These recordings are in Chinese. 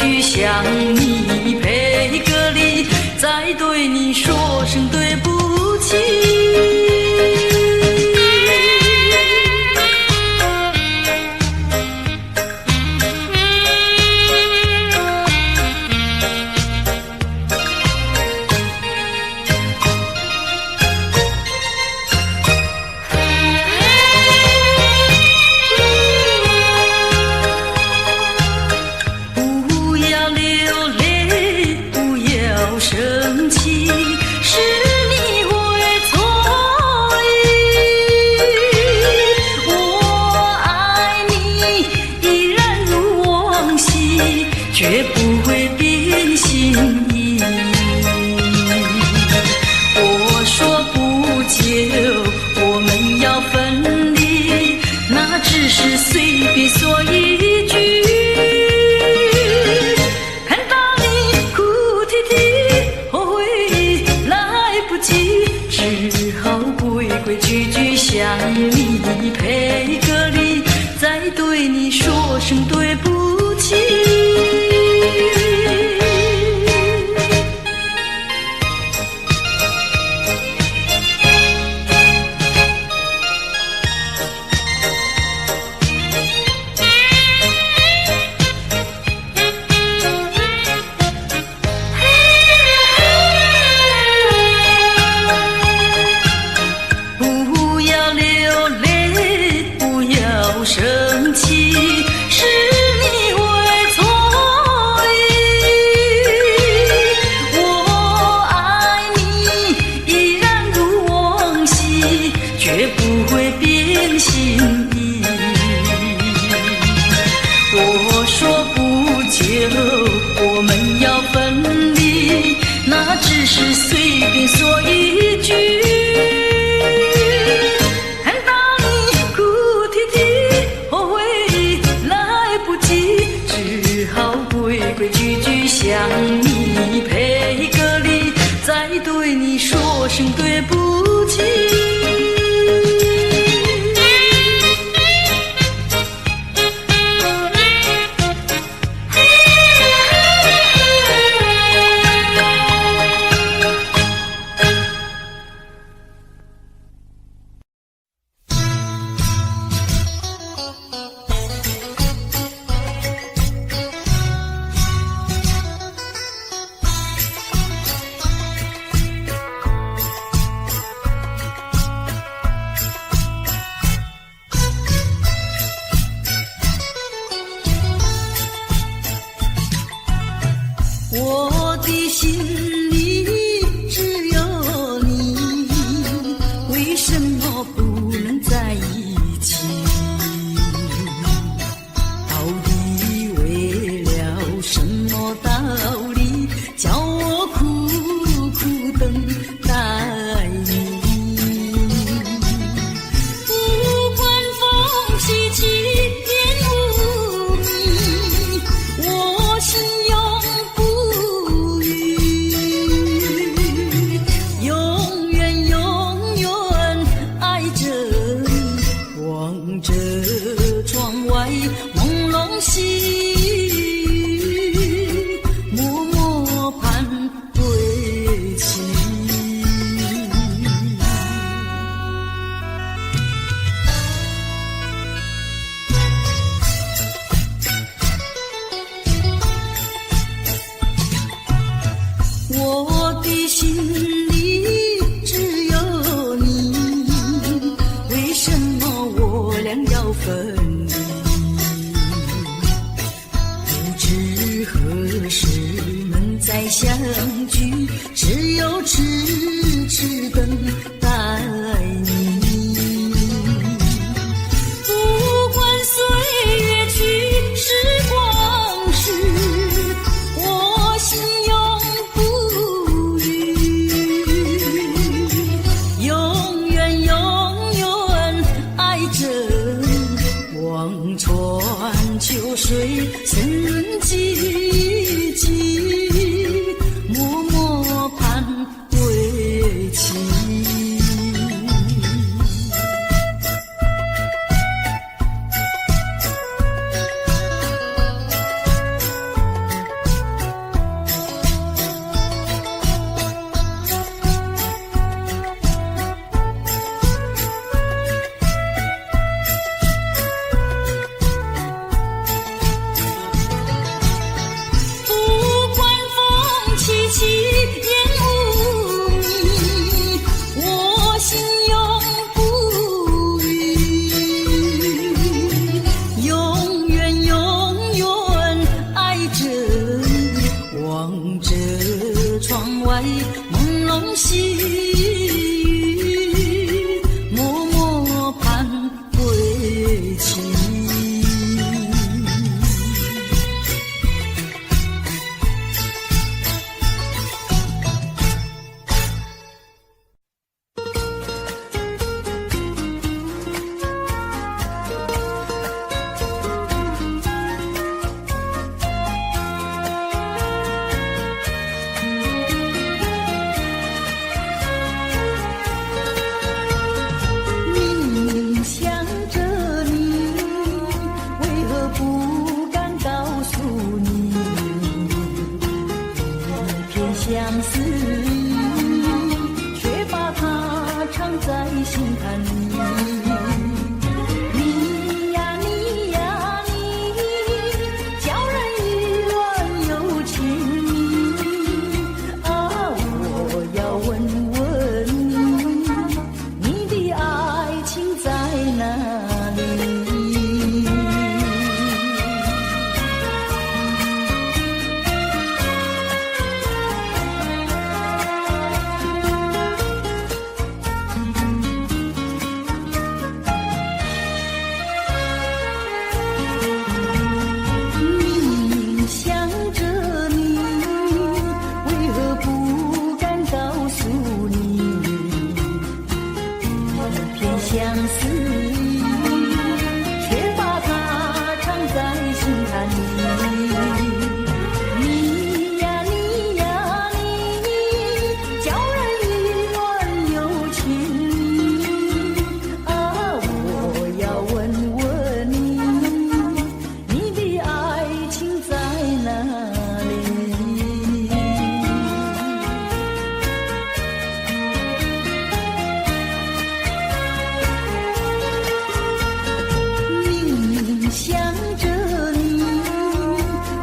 矩向你赔个礼，再对你说声对不起。生气是你会错意，我爱你依然如往昔，绝不会变心意。我说不久我们要分离，那只是随便说一句。只好规规矩矩向你赔个礼，再对你说声对不起。生气是你会错意，我爱你依然如往昔，绝不会变心意。我说不久我们要分离，那只是随便说一句。规矩矩向你赔个礼，再对你说声对不起。我的心里只有你，为什么不能在一起？到底为了什么道理，叫我苦苦等待你？不管风起起点无你，我心永不朦胧心，默默盼归期。我的心里只有你，为什么我俩要分离？何时能再相聚？只有痴痴等待你。不管岁月去，时光逝，我心永不渝，永远永远爱着，望穿秋水深寂寂，默默盼归相思，却把它藏在心坎里。你呀你呀你，叫人意乱又情迷啊！我要问问你，你的爱情在哪里？相思，却把它藏在心坎里。你呀你呀你，叫人意乱又情迷啊！我要问问你，你的爱情在哪里？想着你，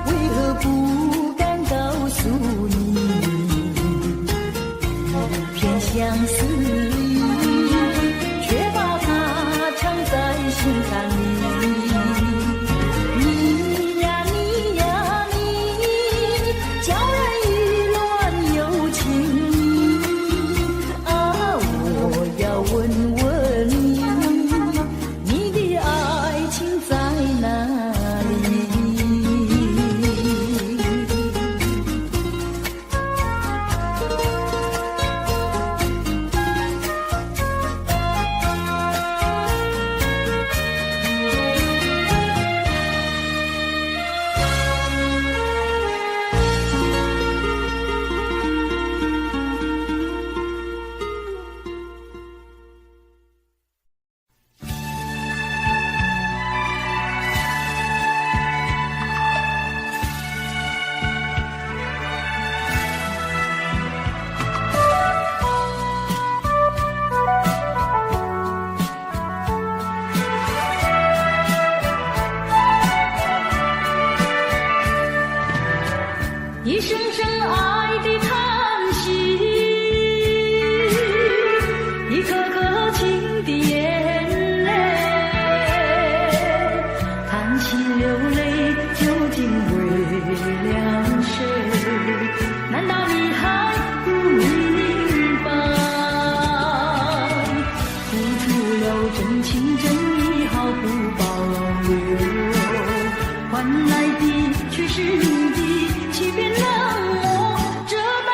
为何不敢告诉你？偏相思，却把它藏在心坎里。你呀你呀你，叫人意乱又情迷啊！我要问问你，你的爱情在哪里？一声声爱的叹息，一颗颗情的眼泪，叹息流泪究竟为了谁？难道你还不明白？付出了真情真意毫不保留，换来的却是你的欺骗冷漠，这般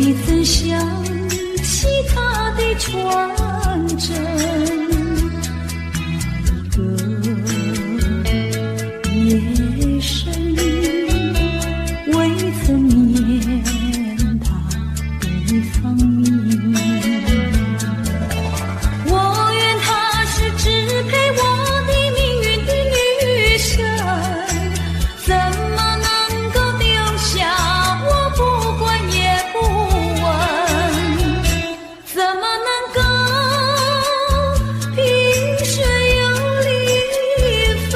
未曾想起他的传真，夜深未曾念他的芳名。我愿她是支配我的命运的女神，怎么能够丢下我不管也不问？怎么能够萍水有离分？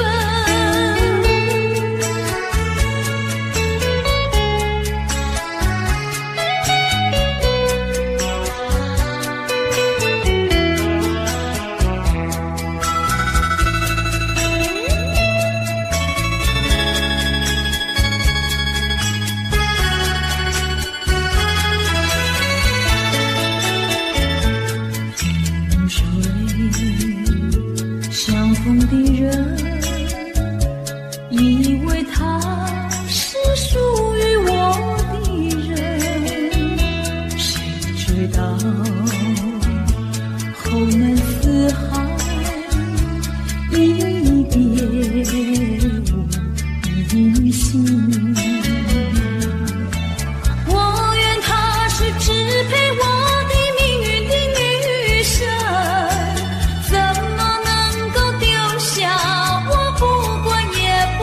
相逢的人以为他是属于我的人，谁知道后门四海，一别无音信。我愿她是支配我的命运的女神，怎么能够丢下我不管也不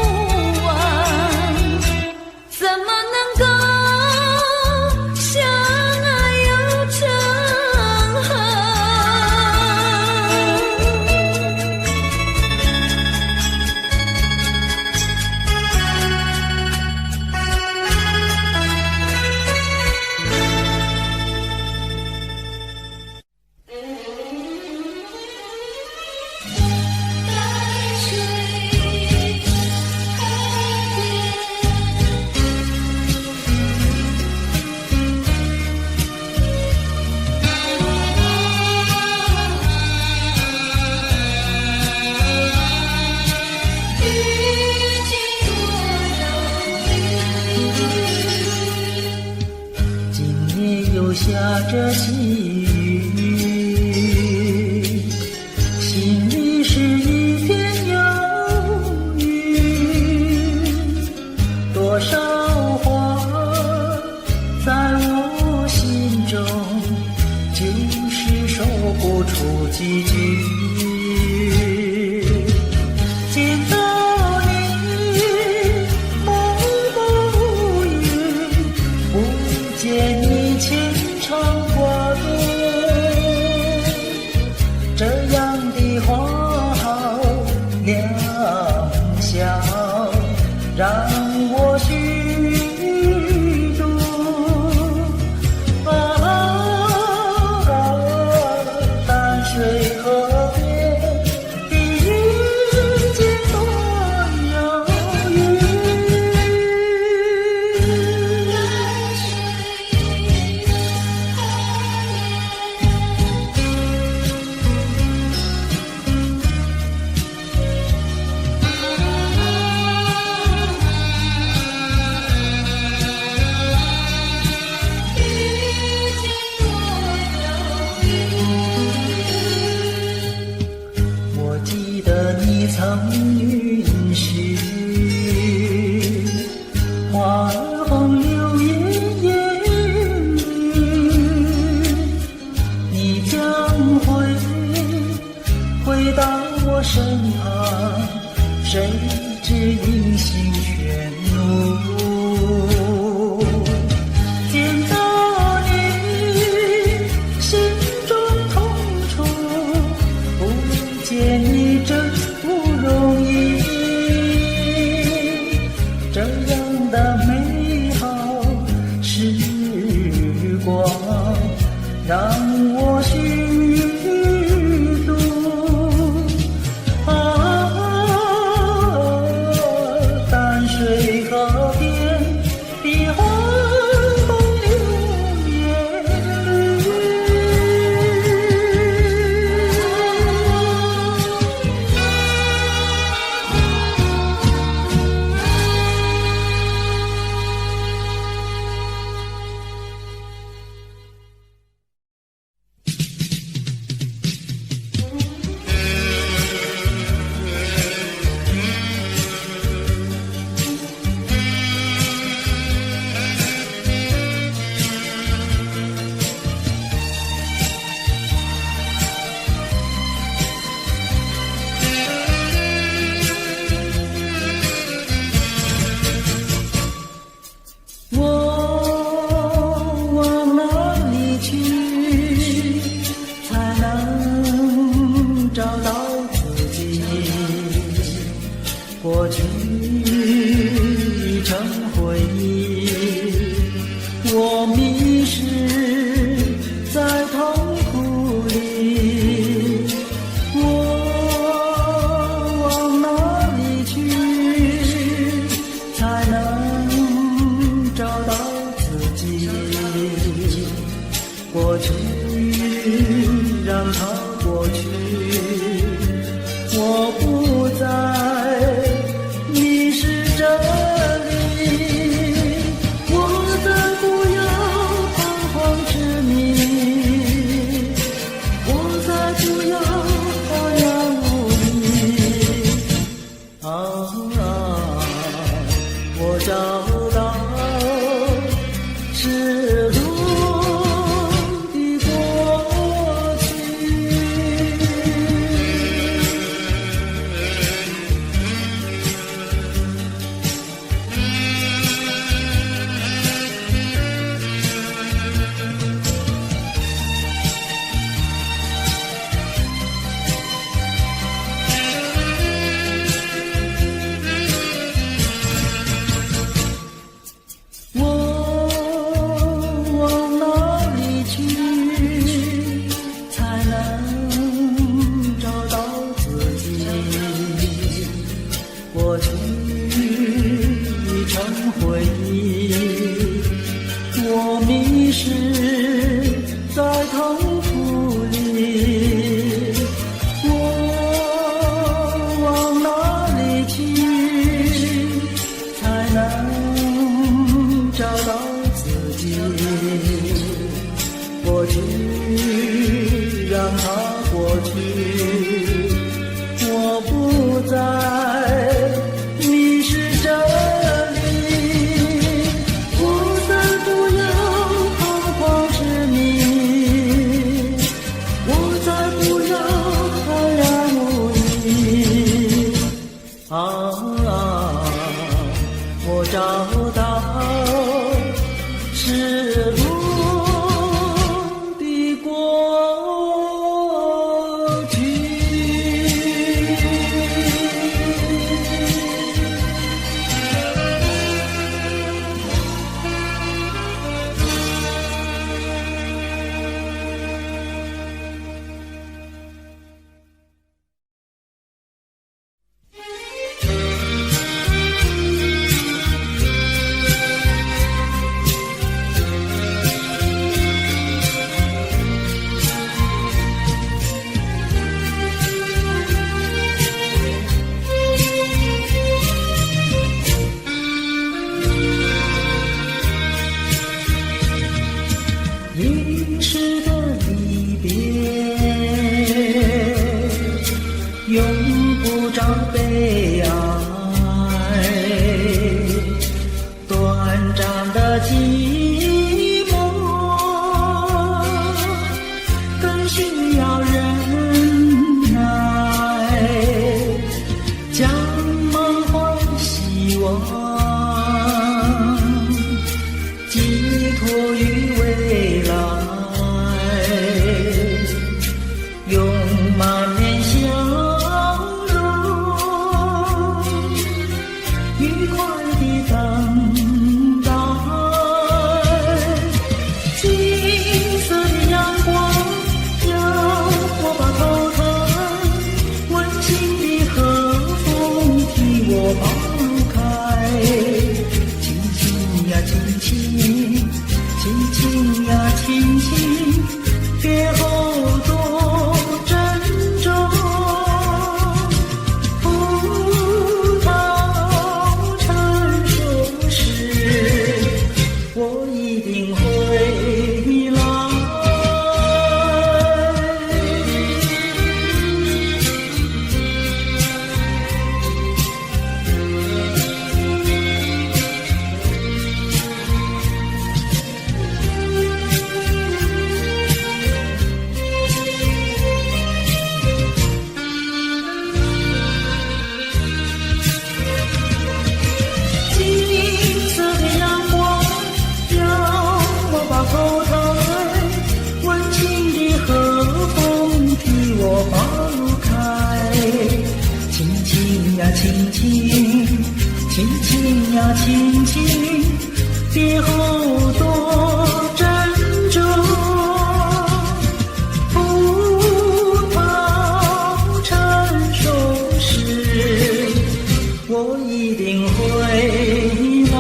问？怎么能够相爱又成恨？下着细雨，心里是一片忧郁。多少话在我心中，就是说不出几句。见到你默默无语，不见你牵肠挂肚，这样的话好良宵，让我虚度。淡水河边的遇见多遥远。我记得你曾允许花儿红柳艳艳绿，你将回到我身旁，谁知音信全无。见到你心中痛楚，不见你真不容易，这样的美好时光让我虚度。淡水河边的花红柳艳绿。过去让它过去，我不再迷失这里，我再不要彷徨执迷，我再不要茫然无依。我找到是路的过去。过去已成回忆，我迷失在痛苦里，我往哪里去才能找到自己？过去让它过去，我不再迷失这里，我再不要彷徨执迷，我再不要茫然无依。我找到是路的过去。一世的离别，永不找悲哀。短暂的寂寞，更需要忍耐。将满怀希望寄托于未来，用满面笑容愉快地等待。金色的阳光让我把头抬，温馨的和风替我抛开。轻轻呀轻轻，轻轻呀轻轻，别后多珍重。葡萄成熟时，我一定会来。金色的阳光让我把头抬，温馨的和风替我抛开。轻轻呀轻轻，轻轻呀轻轻，别后多珍重。葡萄成熟时，我一定会来。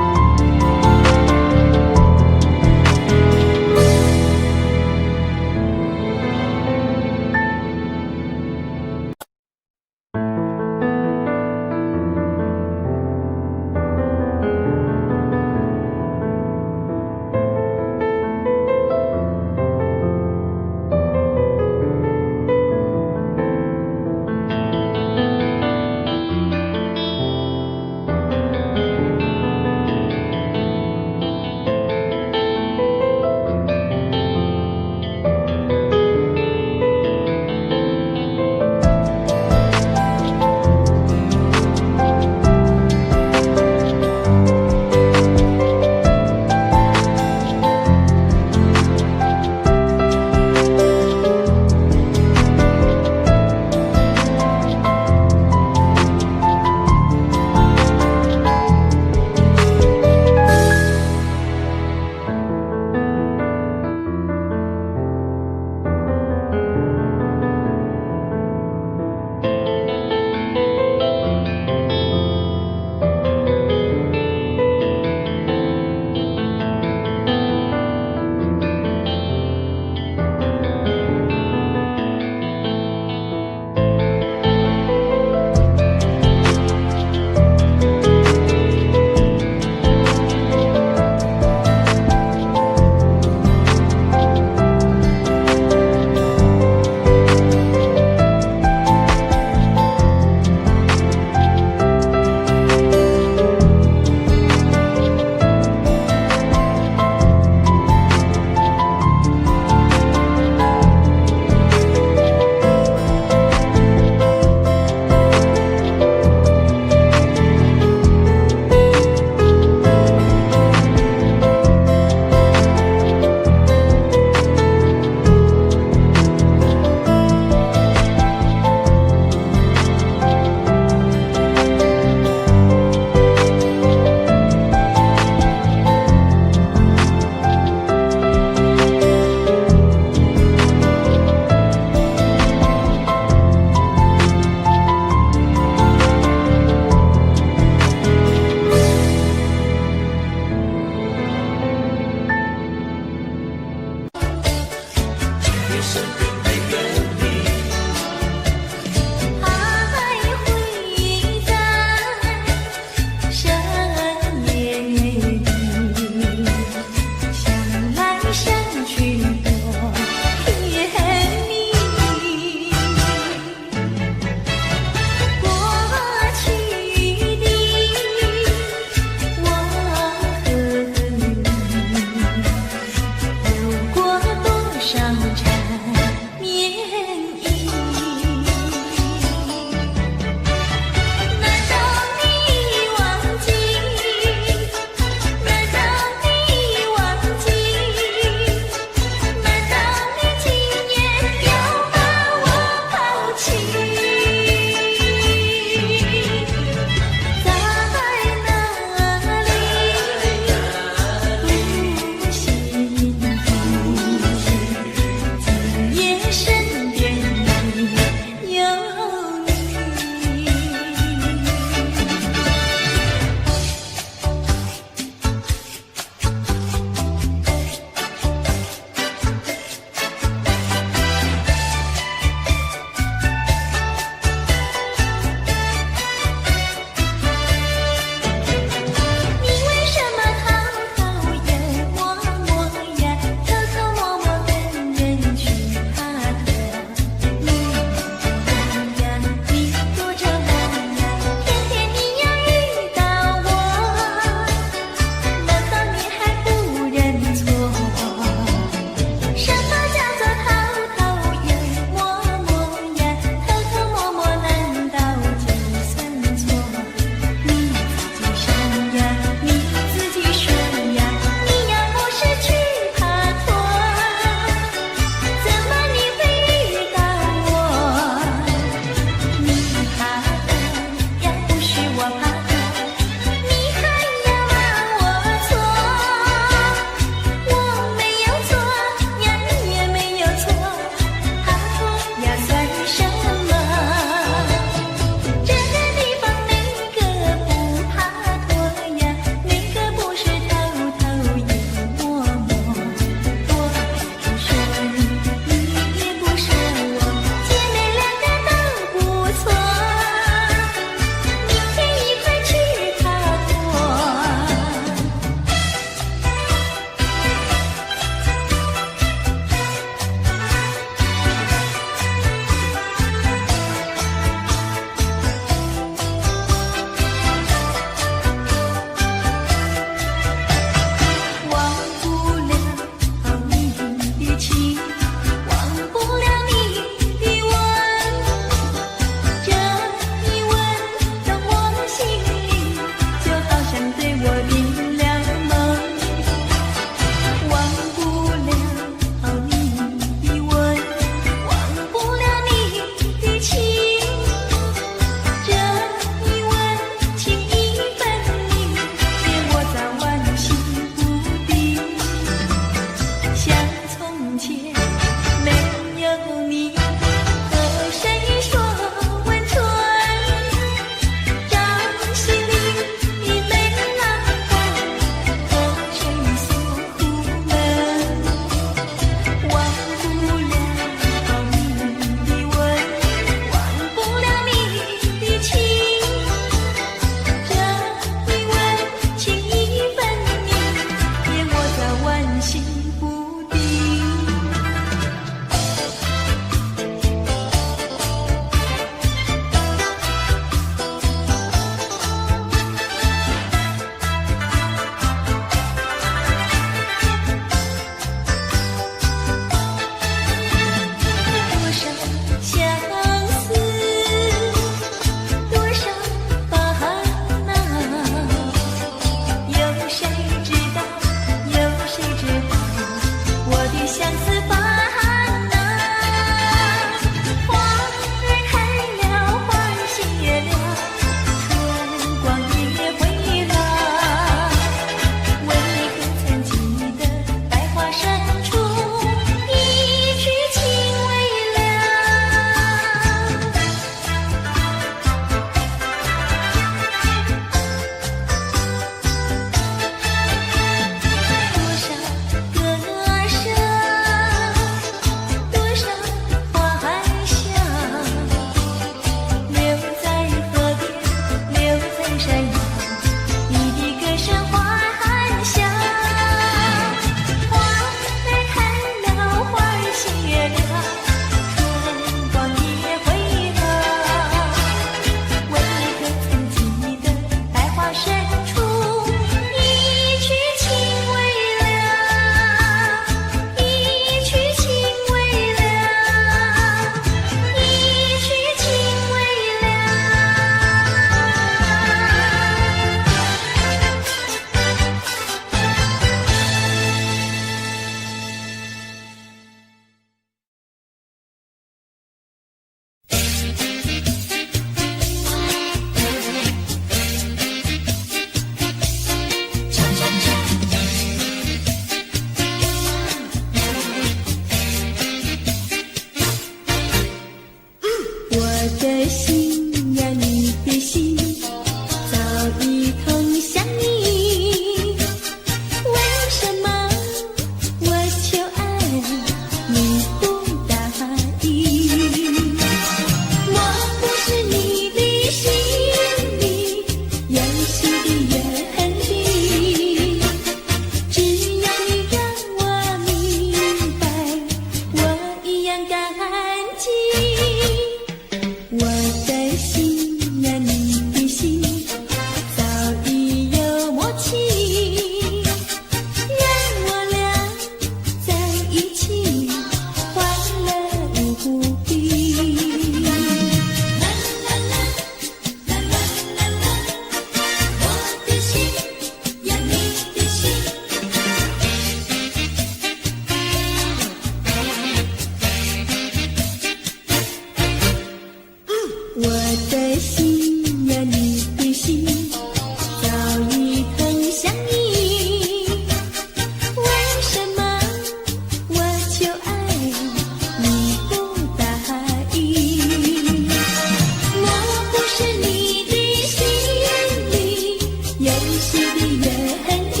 系的原因。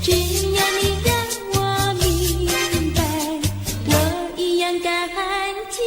只要你让我明白，我一样感激。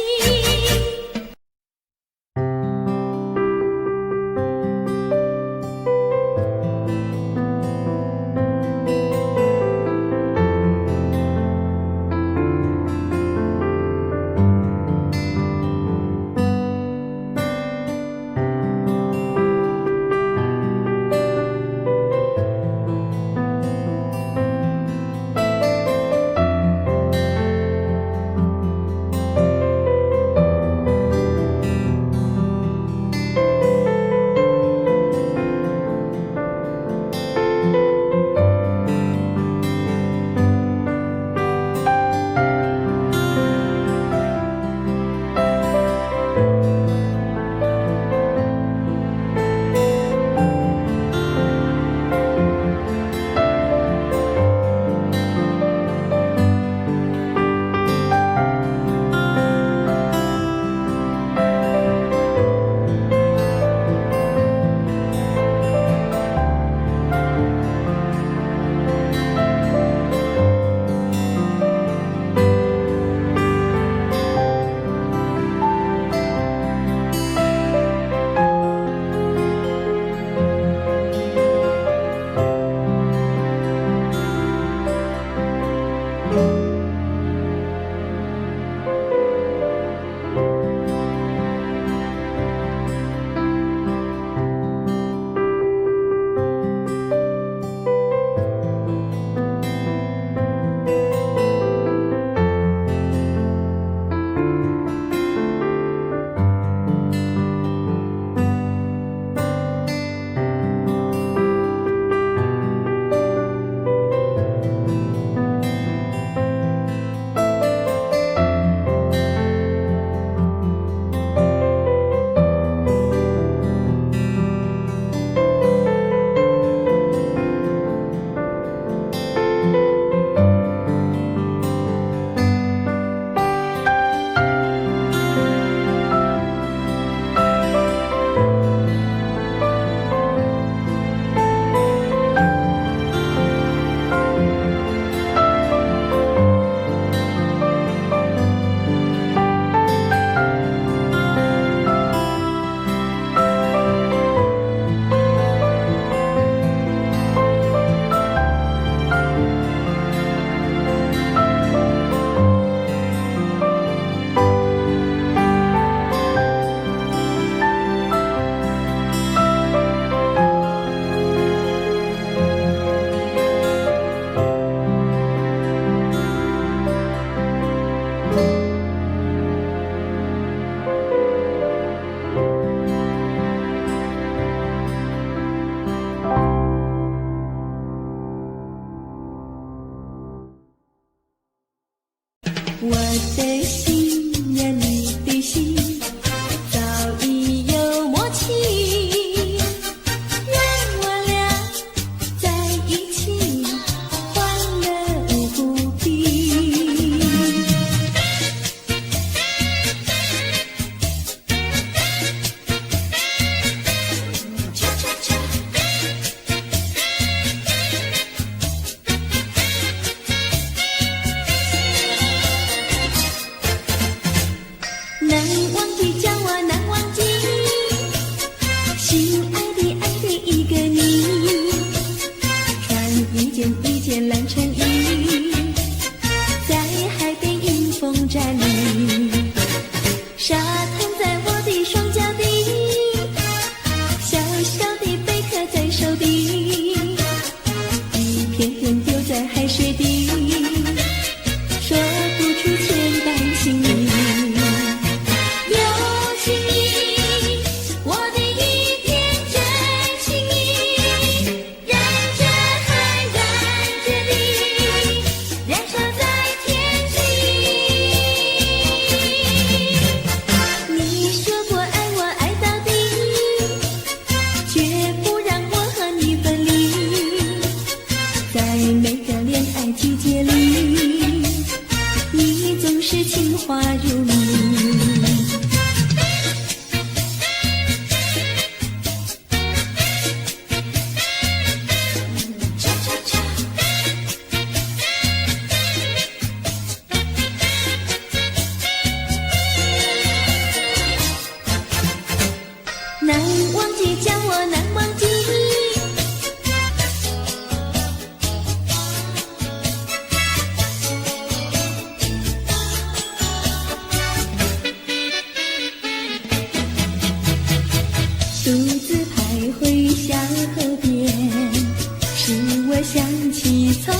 想起从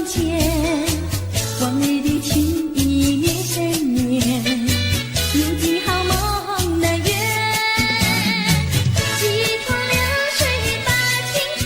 前，往日的情意绵绵，如今好梦难圆，几托流水把青春。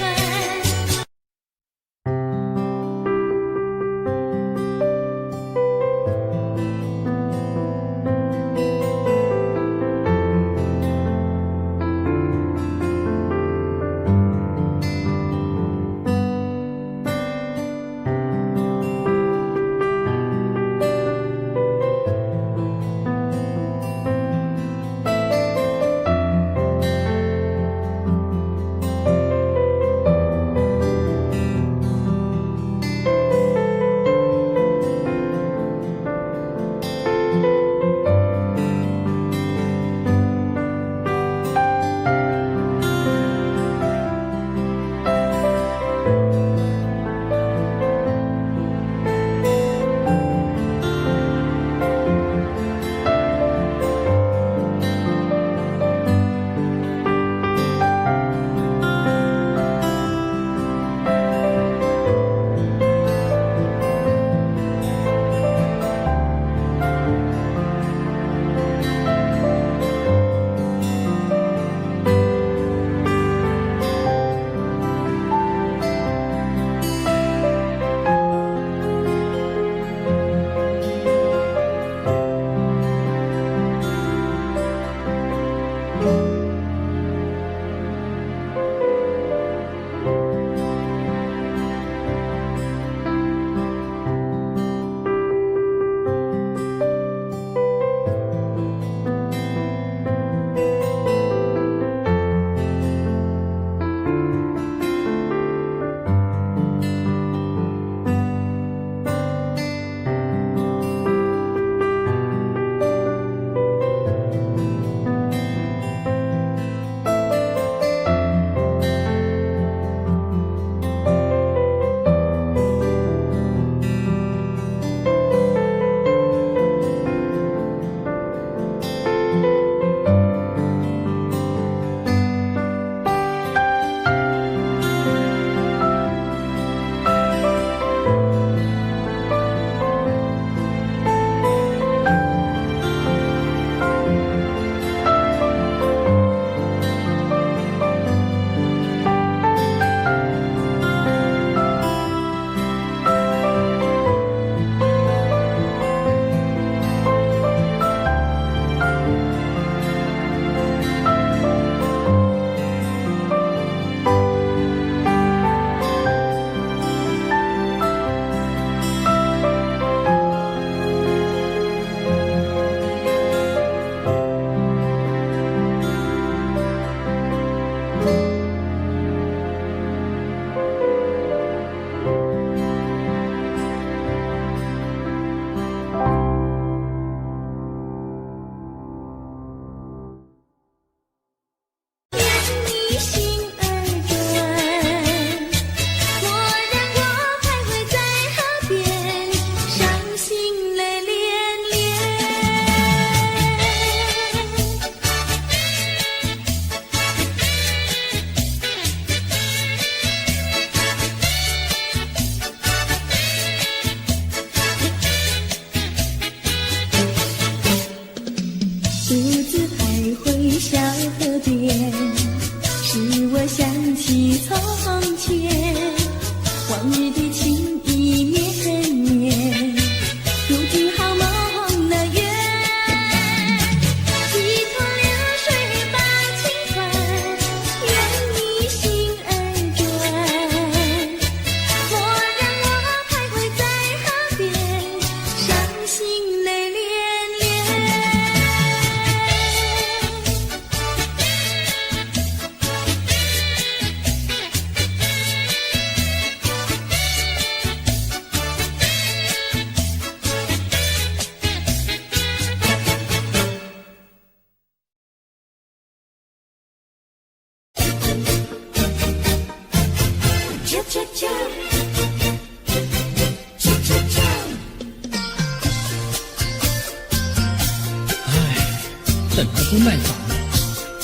等了都耐烦了，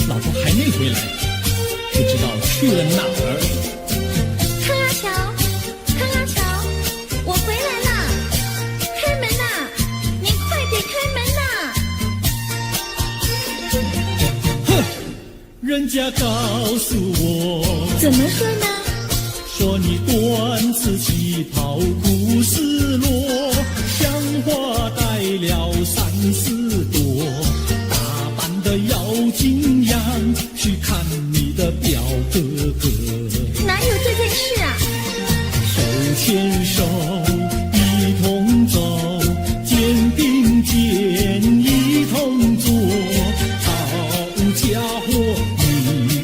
老婆还没回来，不知道去了哪儿。可巧诉我，怎么说呢？说你短此旗袍苦丝落，像花带了3、4朵，打扮得妖精样，去看你的表哥哥。哪有这件事啊？手牵手一同走，肩并肩一同坐，好家伙，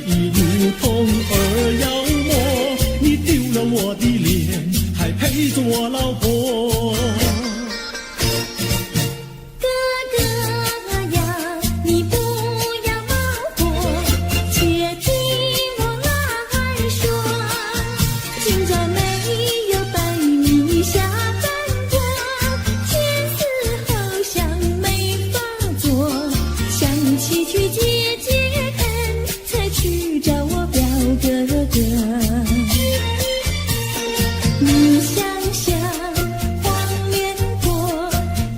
你如同儿妖魔，你丢了我的脸，还陪着我老婆。哥哥呀，你不要恼火，且听我来说，今朝没有带你下饭桌，天死后想没法做，想起去解解恨，才去找我表哥哥。你想想黄脸婆，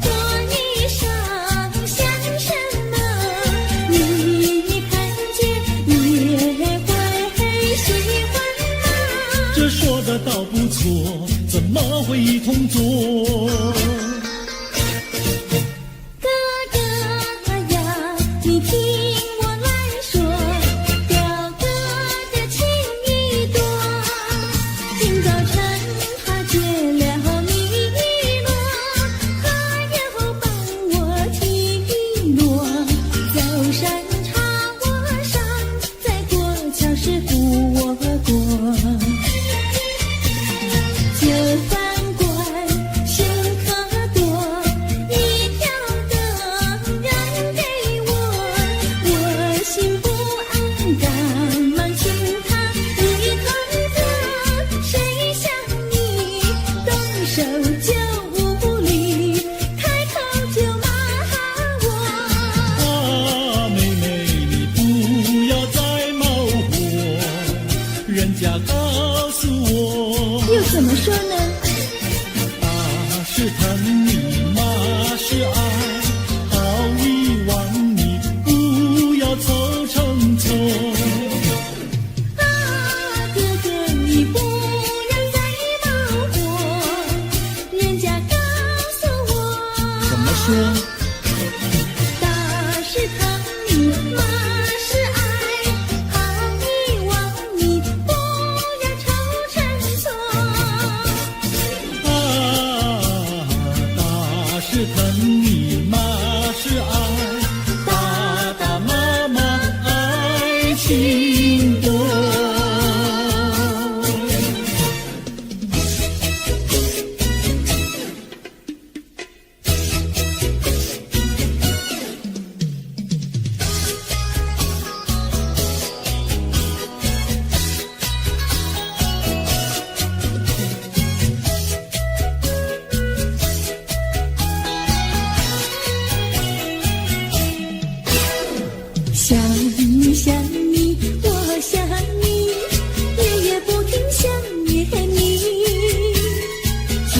婆衣裳像什么？你看见也会喜欢吗？这说的倒不错，怎么会一同做？哥哥呀，你听我来说，表哥的情意多，今早晨他解了迷罗，他又帮我提罗，走山插我上，再过桥是扶我过。就饭馆请客多，一条灯燃给我，我心不安，赶忙请他一同坐。谁想你动手就无理，开口就骂我。啊，妹妹，你不要再冒火，人家告诉我，又怎么说呢？爸是疼你，妈是爱，好遗忘你，不要凑成错。啊，哥哥你不要再冒火，人家告诉我，怎么说？大是疼你，妈是爱，好遗忘你，不要凑成错。啊，大是疼你，妈是爱，爸爸妈妈爱情多。想你想你，我想你，夜夜不停想念你。自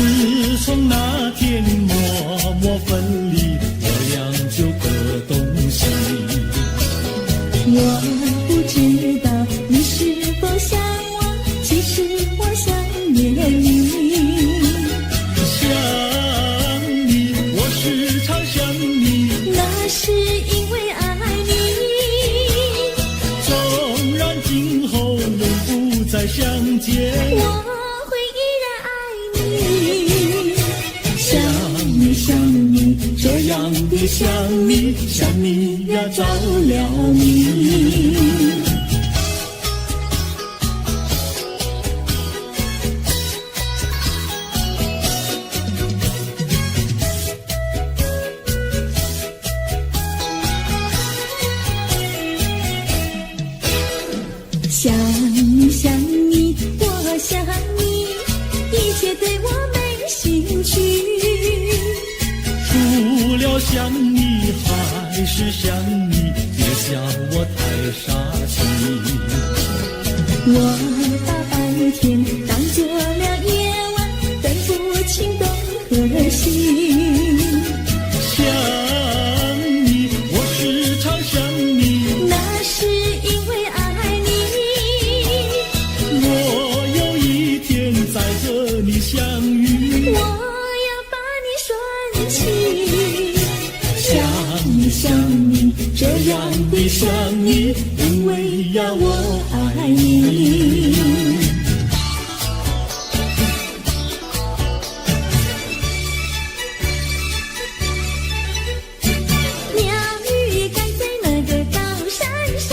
从那天默默分离，我俩就各东西。我不知道你是否想我，其实我想念你。想你，我时常想你，那是因为爱你。纵然今后永不再相见，我会依然爱你。想你想你，这样的想你，想你呀着了迷。想你想你，我想你，一切对我没兴趣。除了想你还是想你，别叫我太傻气。我把白天当作了夜晚，分不清东和西。想你，我时常想你，那是因为爱你。呀，我爱你。鸟语盖在那个高山上，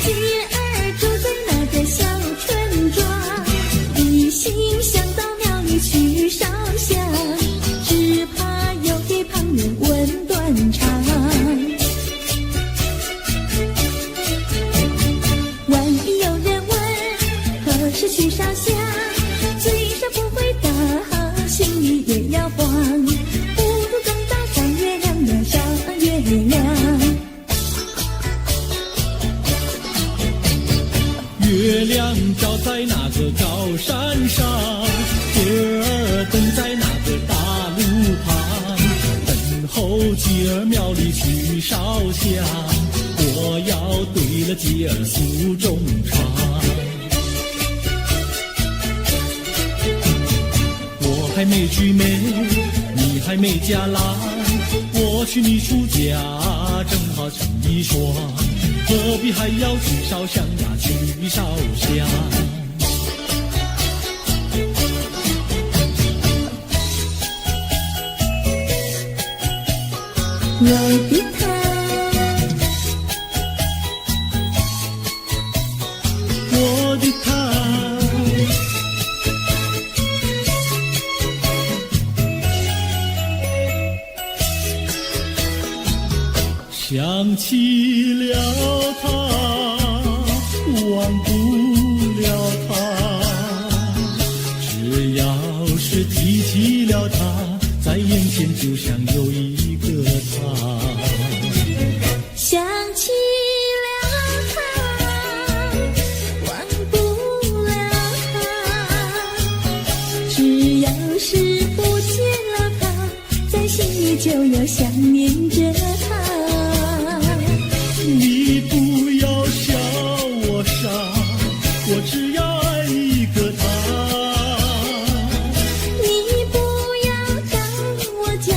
鸡儿住在那个小村庄。一心想到庙里去烧香，只怕又给旁人问断肠。万一有人问何时去烧香，嘴上不回答，心里也要慌。不如等到上月亮呀，上月亮。月亮照在那个高山上，鸡儿等在那个大路旁，等候鸡儿庙里去烧香，我要对了鸡儿诉衷肠。我还没娶媒，你还没嫁来，我娶你出嫁，正好成一双，何必还要去烧香呀，去烧香。我的他，我的他，想起了他，忘不了他，只要是提起了他，在眼前就像有一个他。想起了他，忘不了他，只要是不见了他，在心里就要想念着他。你不要笑我傻，我只要爱一个他。你不要当我假，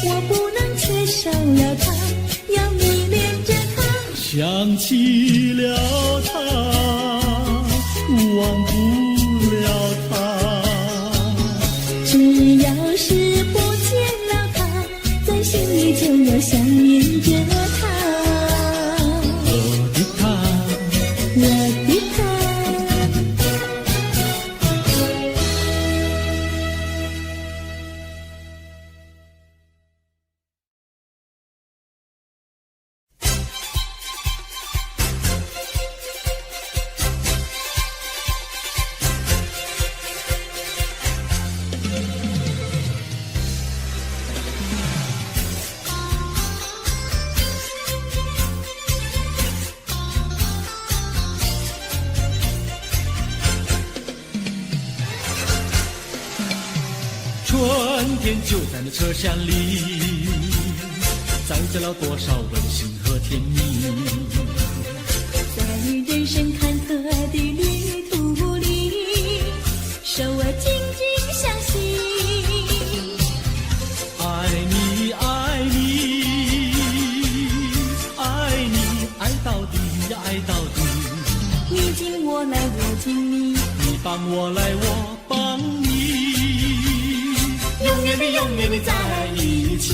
我不能缺少了他，要迷恋着他。想起了他，忘不了他。只要是不见了他，在心里就要想念着他。我的他，我的他。春天就在那车厢里，载着了多少温馨和甜蜜。在人生坎坷的旅途里，手儿紧紧相系。爱你，爱你，爱你，爱到底呀，爱到底。你敬我来，我敬你，你帮我来，我帮你，永远的，永远的在一起。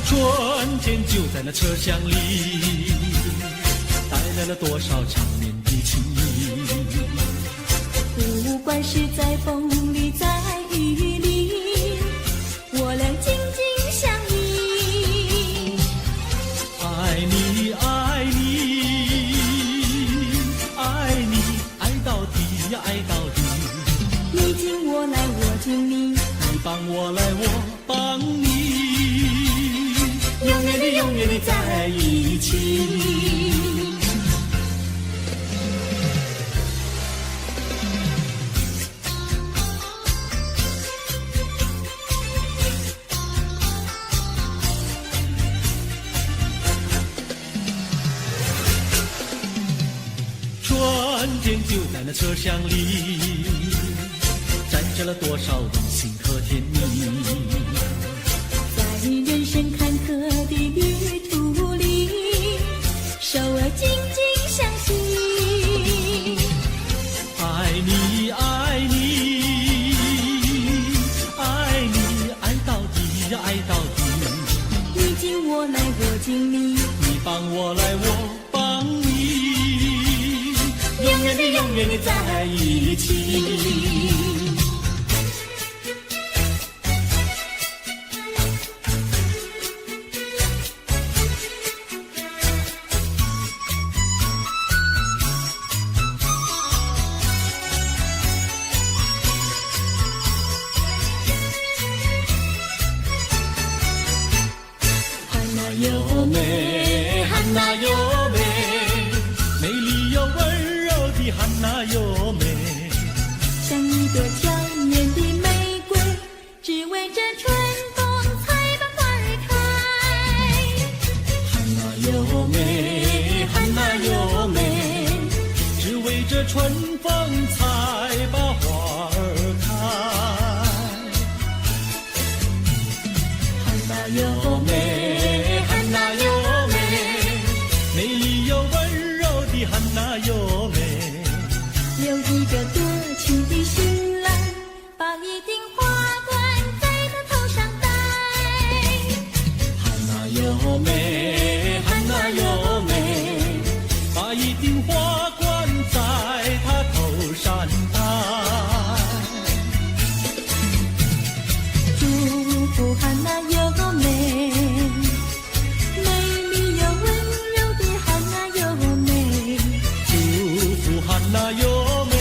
春天就在那车厢里，带来了多少长绵的情谊。不管是在风里，在雨里，我俩紧紧相依。爱你，爱你，爱你，爱到底呀，爱到底。你敬我来，我敬你，你帮我来，我帮你，永远的，永远的在一起。春天就在那车厢里，载着了多少温馨和甜蜜。在人生坎坷的旅途里，手儿紧紧相系。爱你爱你爱你，爱到底爱到底。你敬我来我敬你，你帮我来我帮你，永远的永远的在一起。优美，汉娜优美，美丽又温柔的汉娜优美，像一朵娇艳的玫瑰，只为这春风才把花儿开。汉娜优美，汉娜优美，只为这春风才把花儿开。汉娜优美。有一个多情的新郎，把一顶花冠在他头上戴。汉娜优美，汉娜优美，把一顶花冠在他头上戴。祝福汉娜优美，美丽又温柔的汉娜优美。祝福汉娜优美。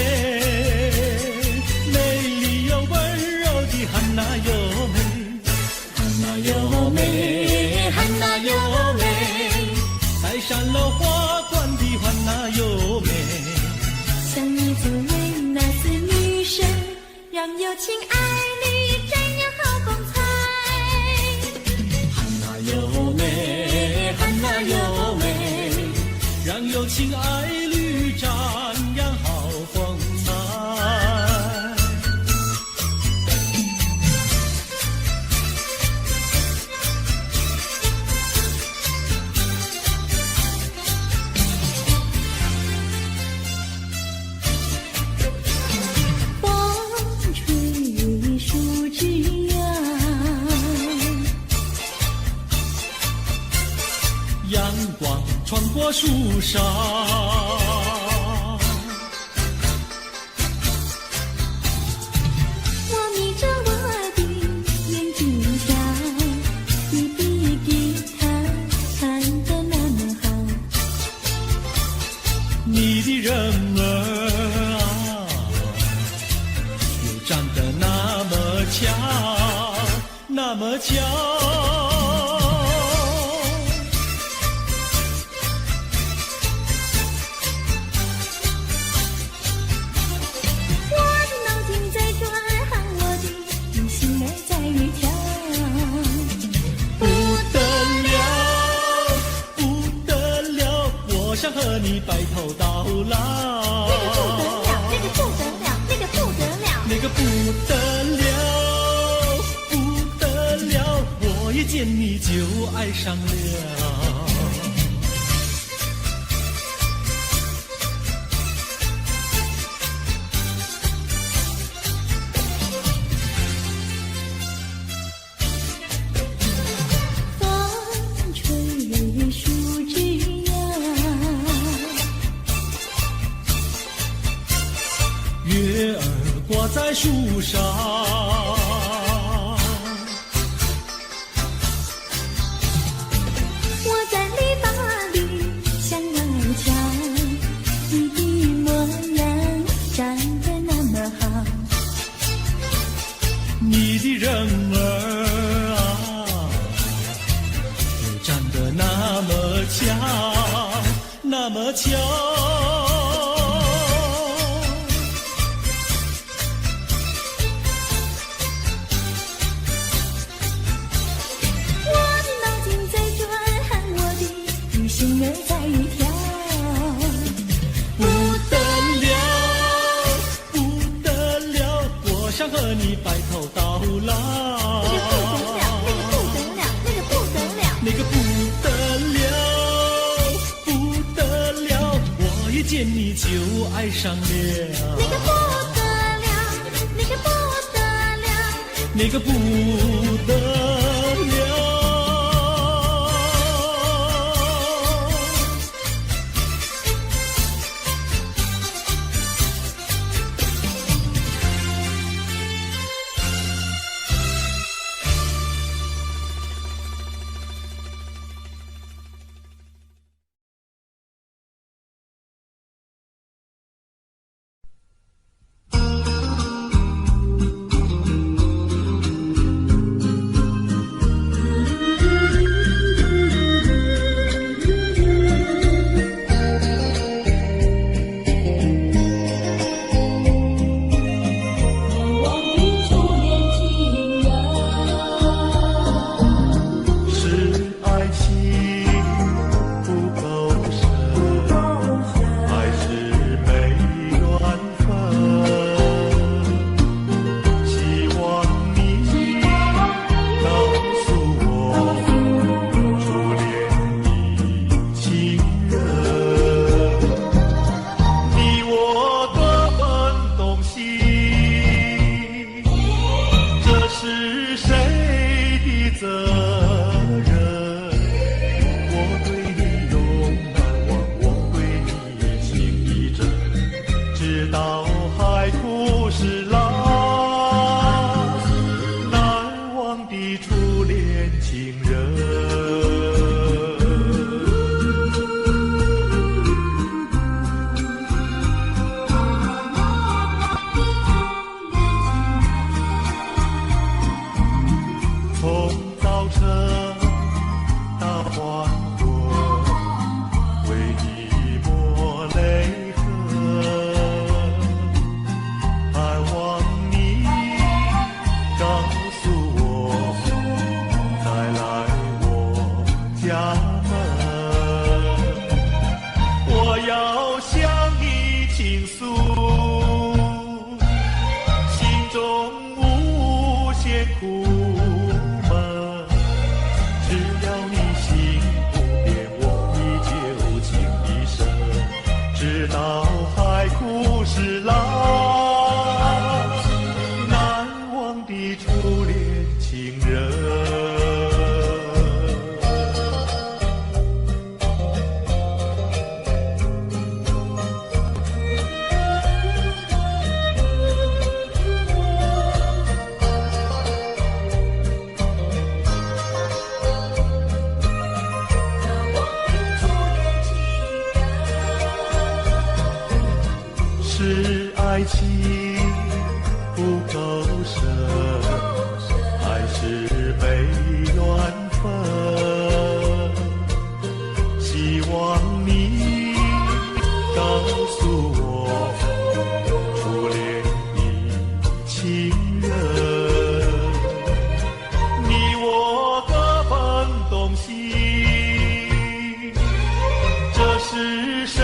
闪了花冠的汉娜优美，像一座维纳斯女神，让有情爱侣瞻仰好风采。汉娜优美，汉娜优美，让有情爱侣瞻仰好风采。阳光穿过树梢，我眯着我的眼睛瞧，你比吉他弹得那么好。你的人儿啊，又长得那么巧，那么巧。想和你白头到老，那个不得了，那个不得了，那个不得了，不得了，我一见你就爱上了。风吹树枝月儿挂在树上，我在篱笆里向外瞧，你的模样长得那么好。你的人儿啊，又长得那么巧，那么巧。心儿在跳，不得了，不得了，我想和你白头到老。那个不得了，不得了，我一见你就爱上了。那个不得了，那个不得了。是爱情不够深，还是没缘分？希望你告诉我，初恋的情人，你我各分东西，这是谁的责任？我对你永难忘，我对你情意真，直到海枯石烂，难忘的初恋情人。是爱情不够深，还是没缘分？希望你告诉我，初恋的情人，你我各分东西，这是谁？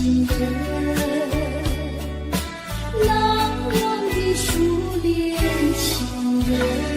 情人，朗朗的书恋情人。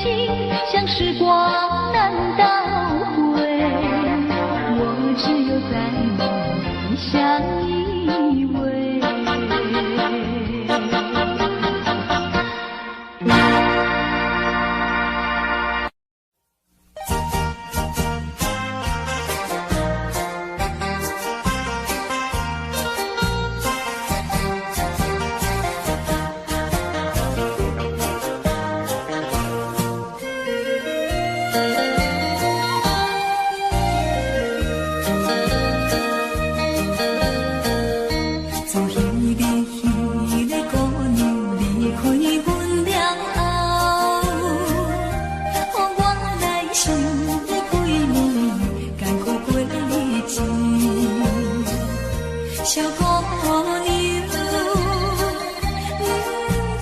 情像时光难倒回，我只有在梦里相依偎。小姑娘，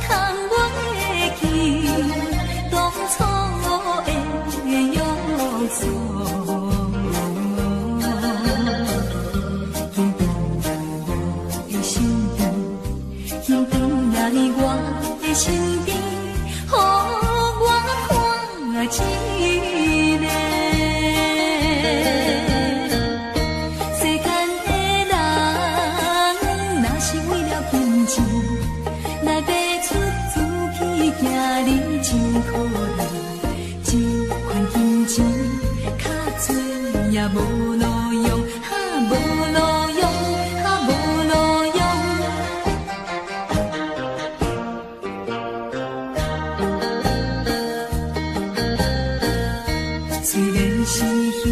通袂记当初的约束。紧回来我的身边，予我看一个。世间的人，若是为了金钱，来爬出自己行你真可怜。这款金钱，较多也无路用，无路用，无路用。虽然是彼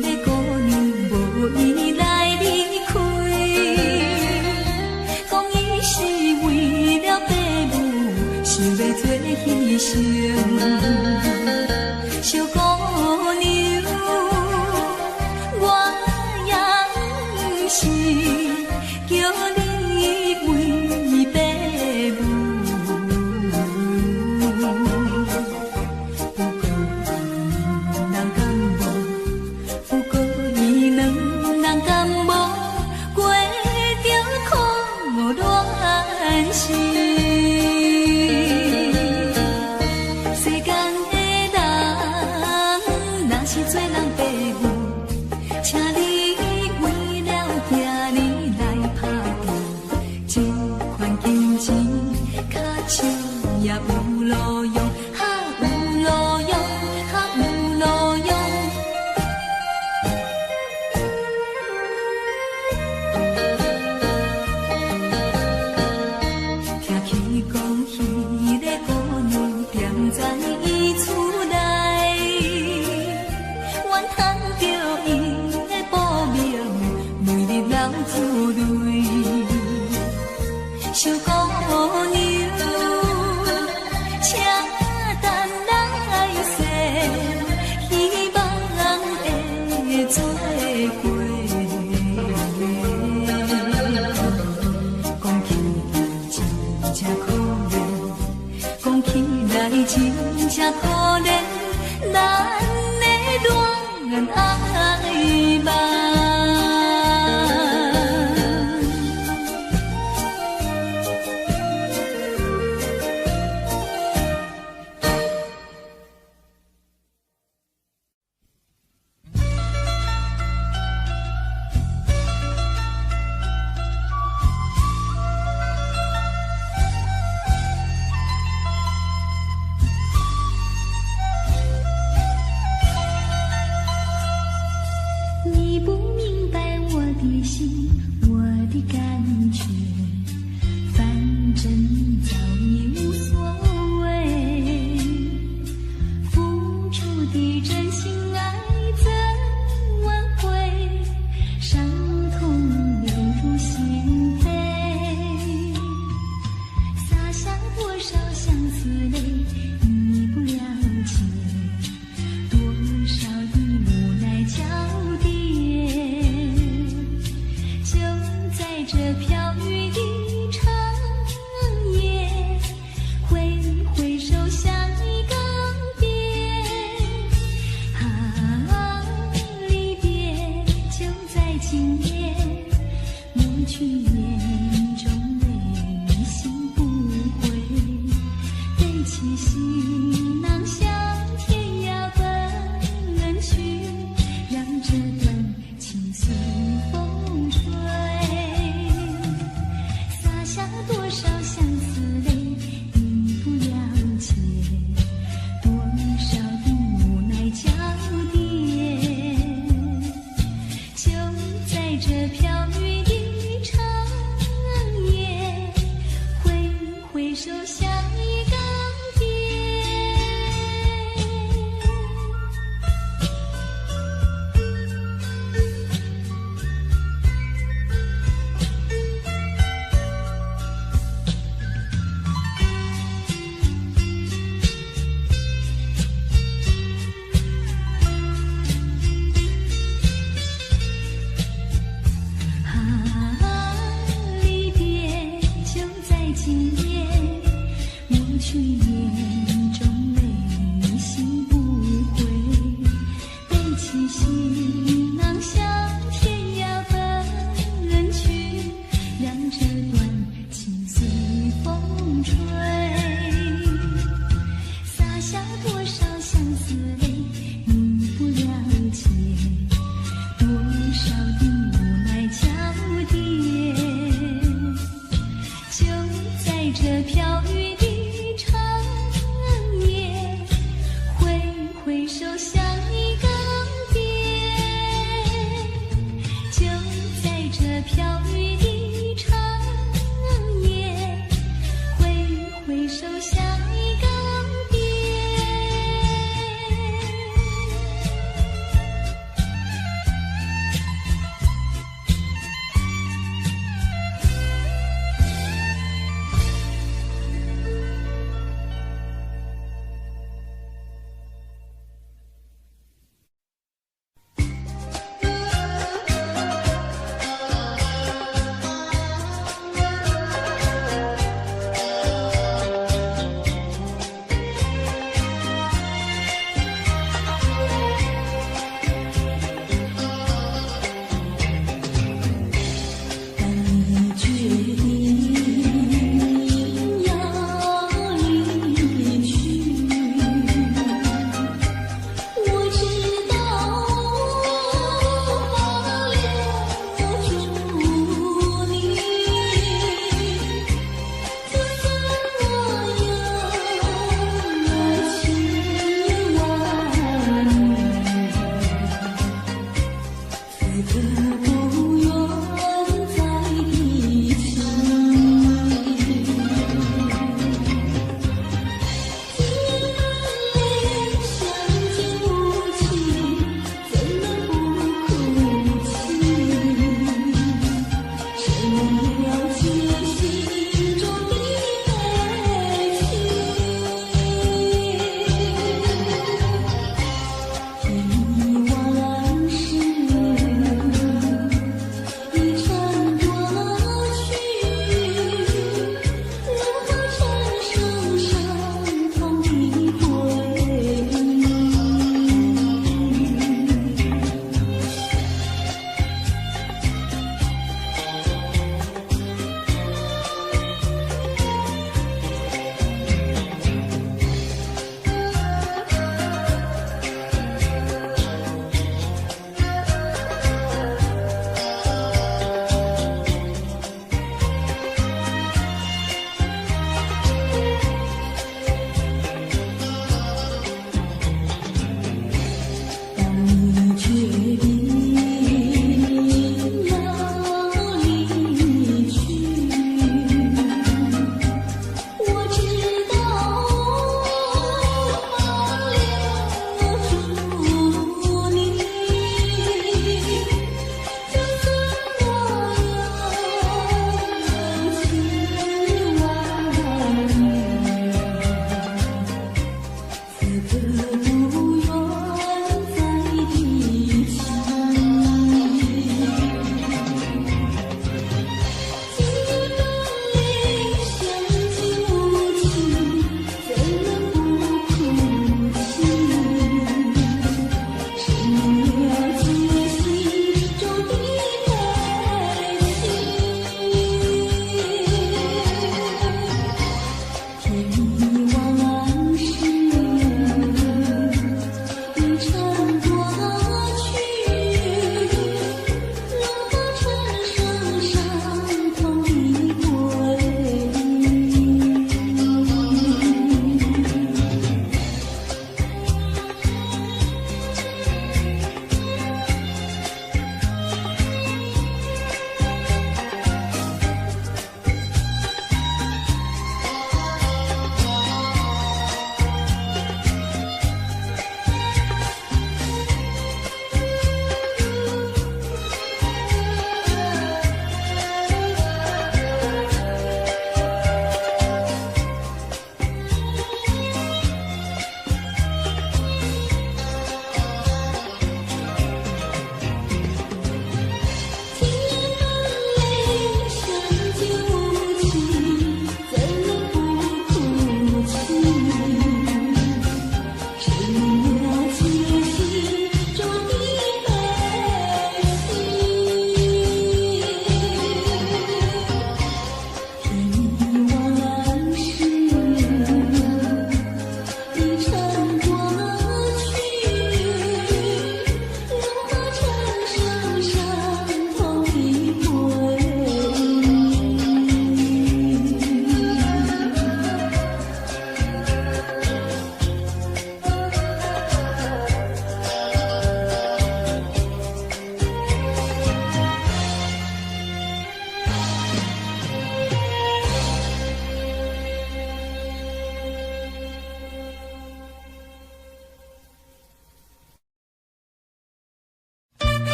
个姑娘无意来离开，讲伊是为了爸母，想要做牺牲。小姑娘，我也不是叫你为爸也有路用，有路用，有路用。听起讲彼个姑娘踮在伊厝内，怨叹着伊的报名，每日流珠泪。小姑娘。请等来世，希望会做伙。讲起真正可怜，讲起来真正可怜，咱的恋爱梦。你不明多少相思泪，你不了解，多少的无奈交叠，就在这飘雨的长夜，挥挥手向你告别，就在这飘雨的长夜，挥挥手向你告别。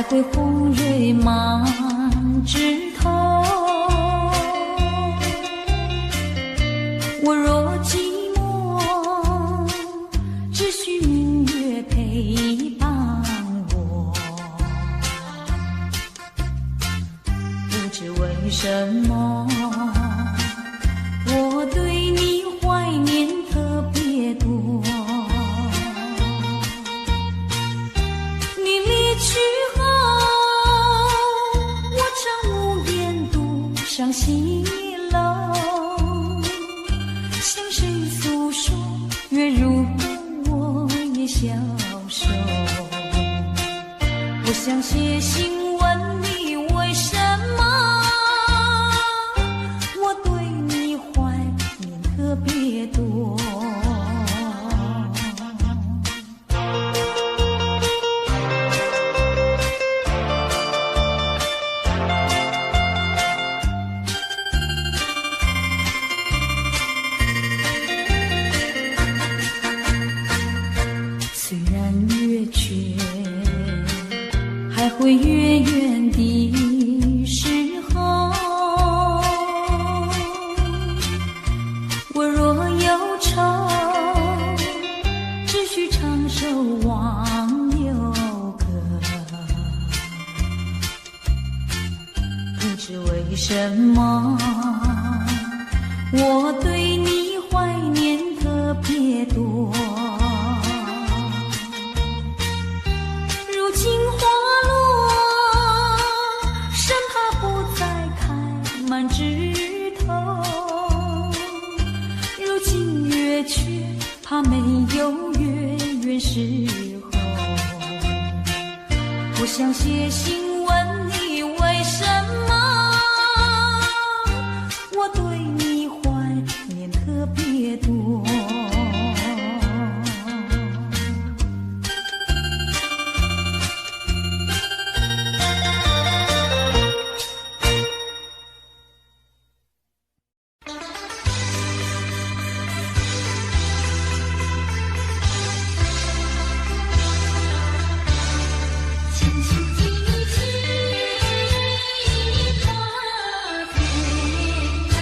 会红蕊满枝头。我若寂寞，只需明月陪伴我。不知为什么，我对你怀念特别多。你离去后，我常无言独上西楼，向谁诉说？月如歌，我也消瘦。我想写信问你，为什么我对你怀念特别多。虽然月缺，还会月圆的时候，我若忧愁，只需唱首忘忧歌。不知为什么，我对你怀念特别多。如今花落，生怕不再开满枝头。如今月缺，怕没有月圆时候。我想写信问你，为什么我对你怀念特别多。轻轻提起花飞来，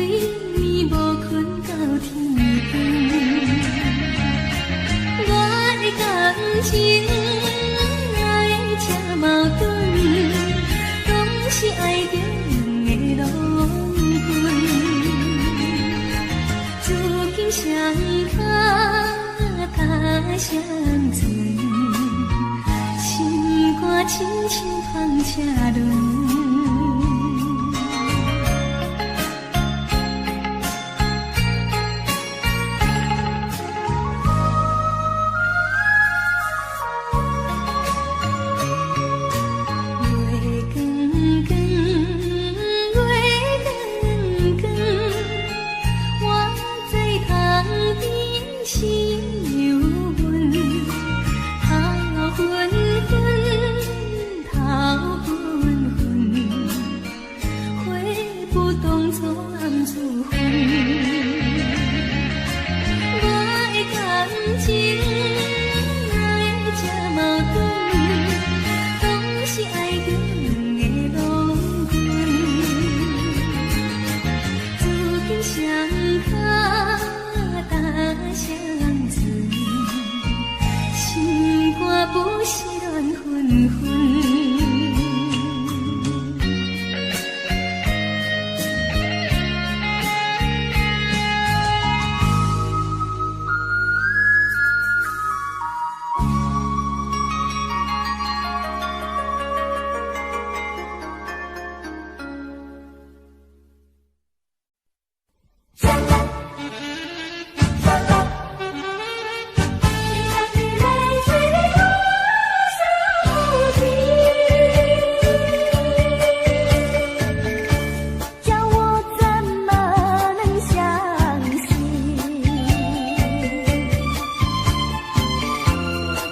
眠无困到天光。我的感情爱这矛盾，拢是爱情的浪费。如今双脚踏双船，心肝亲像风车轮。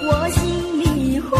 我心里会。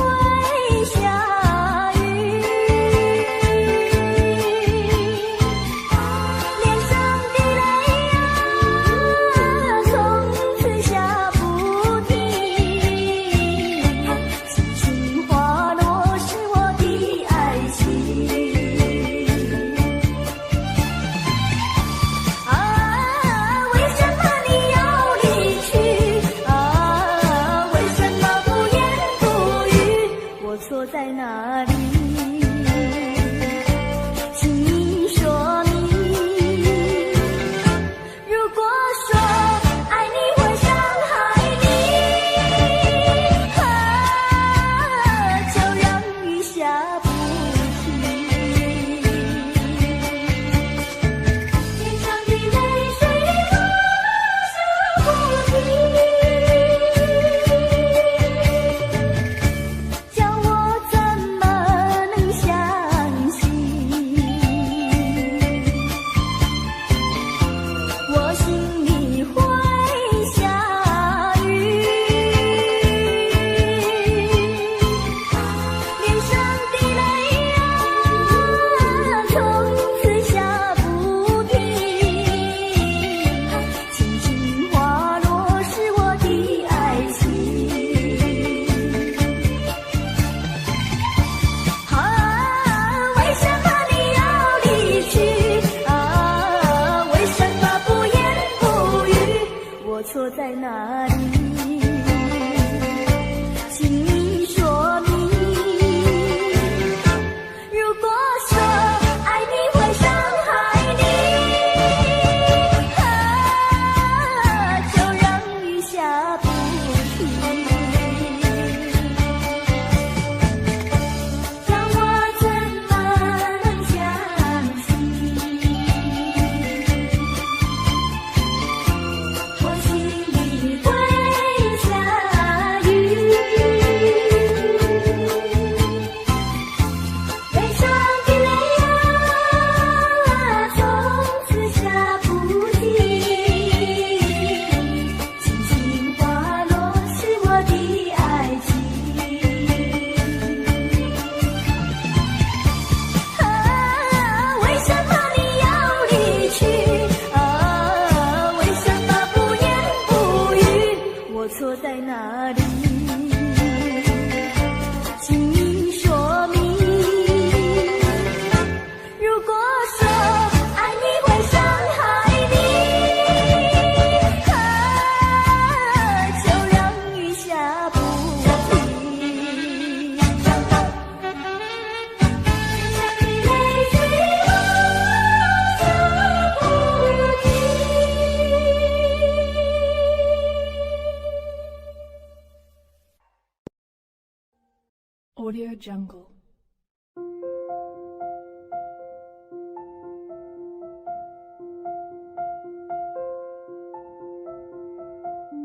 Audio Jungle.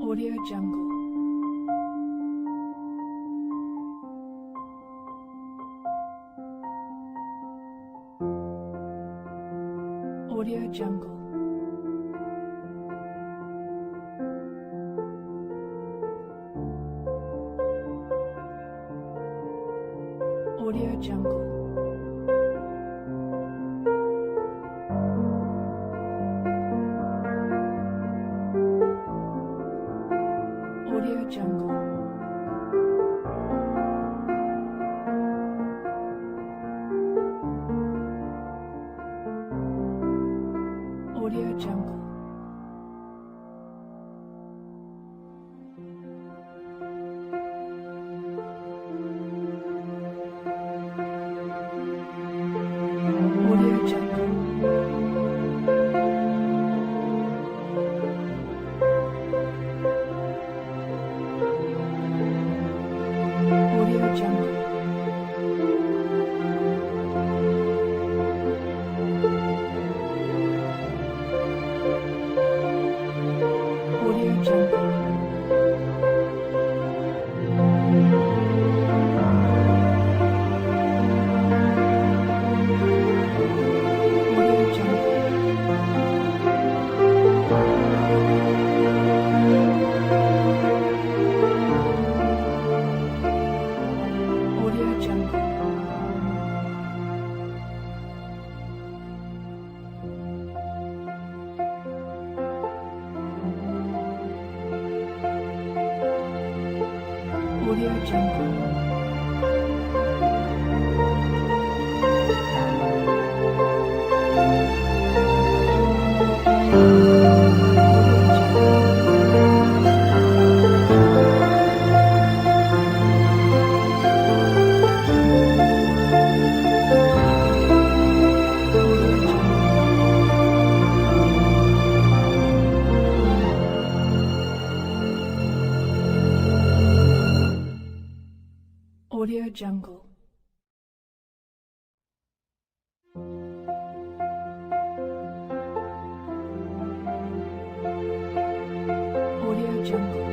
Audio Jungle. Audio Jungle. Audio Jungle. Audio Jungle. Audio Jungle. Audio Jungle. Audio Jungle. Audio Jungle. Audio Jungle. Audio Jungle. Audio Jungle. Audio Jungle. Audio Jungle.